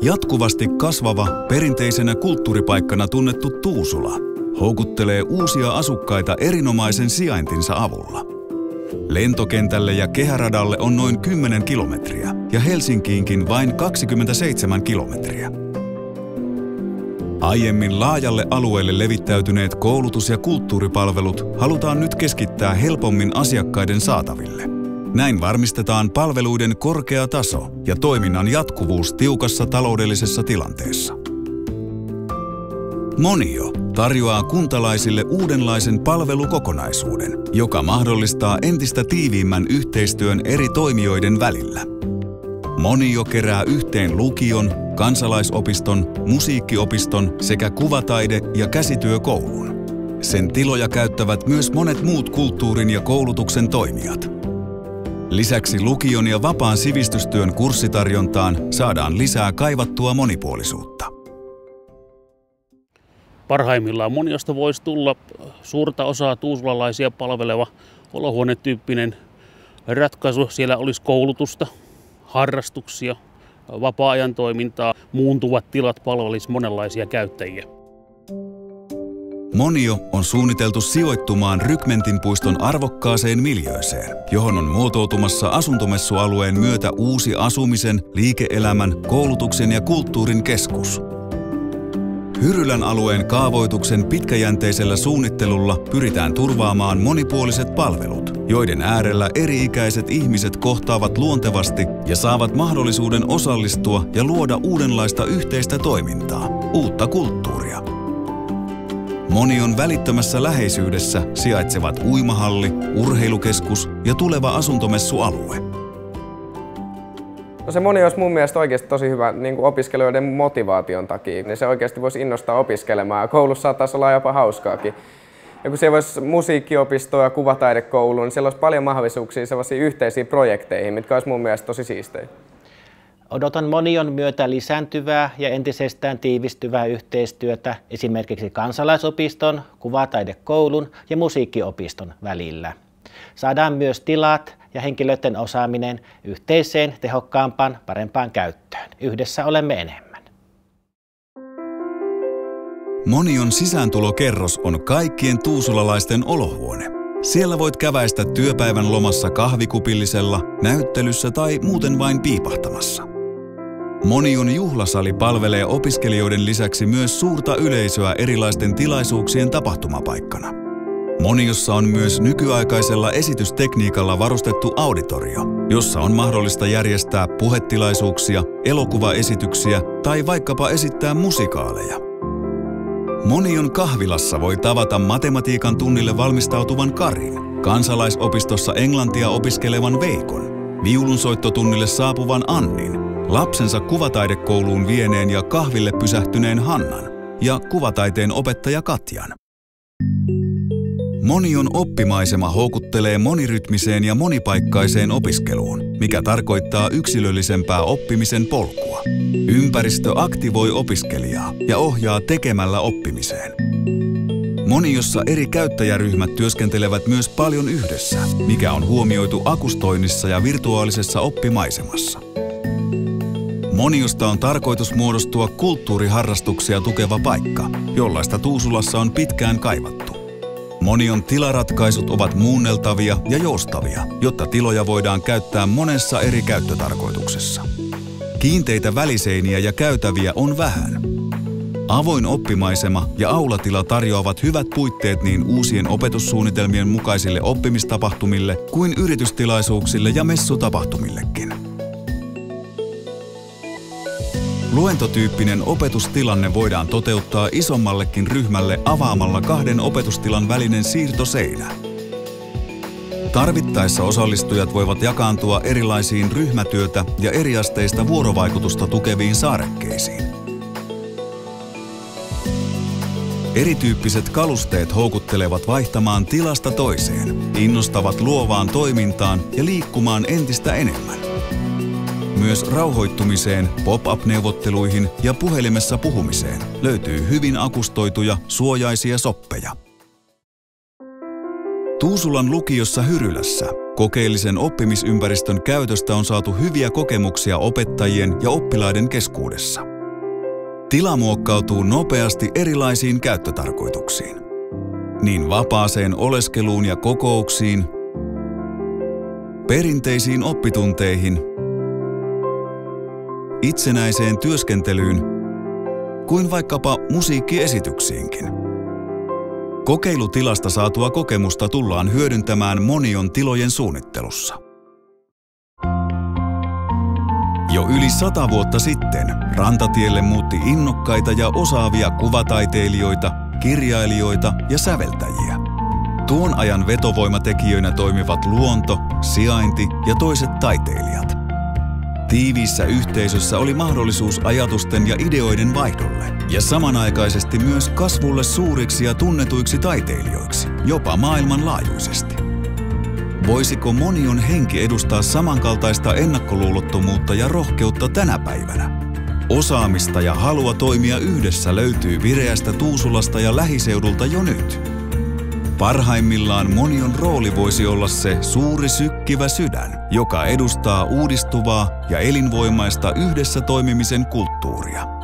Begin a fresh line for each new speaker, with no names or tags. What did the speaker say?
Jatkuvasti kasvava, perinteisenä kulttuuripaikkana tunnettu Tuusula houkuttelee uusia asukkaita erinomaisen sijaintinsa avulla. Lentokentälle ja kehäradalle on noin 10 kilometriä ja Helsinkiinkin vain 27 kilometriä. Aiemmin laajalle alueelle levittäytyneet koulutus- ja kulttuuripalvelut halutaan nyt keskittää helpommin asiakkaiden saataville. Näin varmistetaan palveluiden korkea taso ja toiminnan jatkuvuus tiukassa taloudellisessa tilanteessa. Monio tarjoaa kuntalaisille uudenlaisen palvelukokonaisuuden, joka mahdollistaa entistä tiiviimmän yhteistyön eri toimijoiden välillä. Monio kerää yhteen lukion, kansalaisopiston, musiikkiopiston sekä kuvataide- ja käsityökoulun. Sen tiloja käyttävät myös monet muut kulttuurin ja koulutuksen toimijat. Lisäksi lukion ja vapaan sivistystyön kurssitarjontaan saadaan lisää kaivattua monipuolisuutta.
Parhaimmillaan Moniosta voisi tulla suurta osaa tuusulalaisia palveleva olohuonetyyppinen ratkaisu. Siellä olisi koulutusta, harrastuksia, vapaa-ajan toimintaa, muuntuvat tilat palvelisivat monenlaisia käyttäjiä.
Monio on suunniteltu sijoittumaan Rykmentinpuiston arvokkaaseen miljööseen, johon on muotoutumassa asuntomessualueen myötä uusi asumisen, liike-elämän, koulutuksen ja kulttuurin keskus. Hyrylän alueen kaavoituksen pitkäjänteisellä suunnittelulla pyritään turvaamaan monipuoliset palvelut, joiden äärellä eri-ikäiset ihmiset kohtaavat luontevasti ja saavat mahdollisuuden osallistua ja luoda uudenlaista yhteistä toimintaa, uutta kulttuuria. Monion välittömässä läheisyydessä sijaitsevat uimahalli, urheilukeskus ja tuleva asuntomessualue.
No se Monio olisi mun mielestä oikeasti tosi hyvä niin kuin opiskelijoiden motivaation takia. Niin se oikeasti voisi innostaa opiskelemaan ja koulussa saattaisi olla jopa hauskaakin. Ja kun siellä olisi musiikkiopistoa ja kuvataidekoulu, niin siellä olisi paljon mahdollisuuksia sellaisiin yhteisiin projekteihin, mitkä olisi mun mielestä tosi siistejä.
Odotan Monion myötä lisääntyvää ja entisestään tiivistyvää yhteistyötä esimerkiksi kansalaisopiston, kuvataidekoulun ja musiikkiopiston välillä. Saadaan myös tilat ja henkilöiden osaaminen yhteiseen, tehokkaampaan, parempaan käyttöön. Yhdessä olemme enemmän.
Monion sisääntulokerros on kaikkien tuusulalaisten olohuone. Siellä voit käväistä työpäivän lomassa kahvikupillisella, näyttelyssä tai muuten vain piipahtamassa. Monion juhlasali palvelee opiskelijoiden lisäksi myös suurta yleisöä erilaisten tilaisuuksien tapahtumapaikkana. Moniossa on myös nykyaikaisella esitystekniikalla varustettu auditorio, jossa on mahdollista järjestää puhetilaisuuksia, elokuvaesityksiä tai vaikkapa esittää musikaaleja. Monion kahvilassa voi tavata matematiikan tunnille valmistautuvan Karin, kansalaisopistossa englantia opiskelevan Veikon, viulunsoittotunnille saapuvan Annin, lapsensa kuvataidekouluun vieneen ja kahville pysähtyneen Hannan ja kuvataiteen opettaja Katjan. Monion oppimaisema houkuttelee monirytmiseen ja monipaikkaiseen opiskeluun, mikä tarkoittaa yksilöllisempää oppimisen polkua. Ympäristö aktivoi opiskelijaa ja ohjaa tekemällä oppimiseen. Moniossa eri käyttäjäryhmät työskentelevät myös paljon yhdessä, mikä on huomioitu akustoinnissa ja virtuaalisessa oppimaisemassa. Moniosta on tarkoitus muodostua kulttuuriharrastuksia tukeva paikka, jollaista Tuusulassa on pitkään kaivattu. Monion tilaratkaisut ovat muunneltavia ja joustavia, jotta tiloja voidaan käyttää monessa eri käyttötarkoituksessa. Kiinteitä väliseiniä ja käytäviä on vähän. Avoin oppimaisema ja aulatila tarjoavat hyvät puitteet niin uusien opetussuunnitelmien mukaisille oppimistapahtumille kuin yritystilaisuuksille ja messutapahtumillekin. Luentotyyppinen opetustilanne voidaan toteuttaa isommallekin ryhmälle avaamalla 2 opetustilan välinen siirtoseinä. Tarvittaessa osallistujat voivat jakaantua erilaisiin ryhmätyötä ja eriasteista vuorovaikutusta tukeviin saarekkeisiin. Erityyppiset kalusteet houkuttelevat vaihtamaan tilasta toiseen, innostavat luovaan toimintaan ja liikkumaan entistä enemmän. Myös rauhoittumiseen, pop-up-neuvotteluihin ja puhelimessa puhumiseen löytyy hyvin akustoituja, suojaisia soppeja. Tuusulan lukiossa Hyrylässä Kokeellisen oppimisympäristön käytöstä on saatu hyviä kokemuksia opettajien ja oppilaiden keskuudessa. Tila muokkautuu nopeasti erilaisiin käyttötarkoituksiin. Niin vapaaseen oleskeluun ja kokouksiin, perinteisiin oppitunteihin, itsenäiseen työskentelyyn kuin vaikkapa musiikkiesityksiinkin. Kokeilutilasta saatua kokemusta tullaan hyödyntämään Monion tilojen suunnittelussa. Jo yli 100 vuotta sitten Rantatielle muutti innokkaita ja osaavia kuvataiteilijoita, kirjailijoita ja säveltäjiä. Tuon ajan vetovoimatekijöinä toimivat luonto, sijainti ja toiset taiteilijat. Tiiviissä yhteisössä oli mahdollisuus ajatusten ja ideoiden vaihdolle ja samanaikaisesti myös kasvulle suuriksi ja tunnetuiksi taiteilijoiksi, jopa maailmanlaajuisesti. Voisiko Monion henki edustaa samankaltaista ennakkoluulottomuutta ja rohkeutta tänä päivänä? Osaamista ja halua toimia yhdessä löytyy vireästä Tuusulasta ja lähiseudulta jo nyt. Parhaimmillaan Monion rooli voisi olla se suuri sykkivä sydän, joka edustaa uudistuvaa ja elinvoimaista yhdessä toimimisen kulttuuria.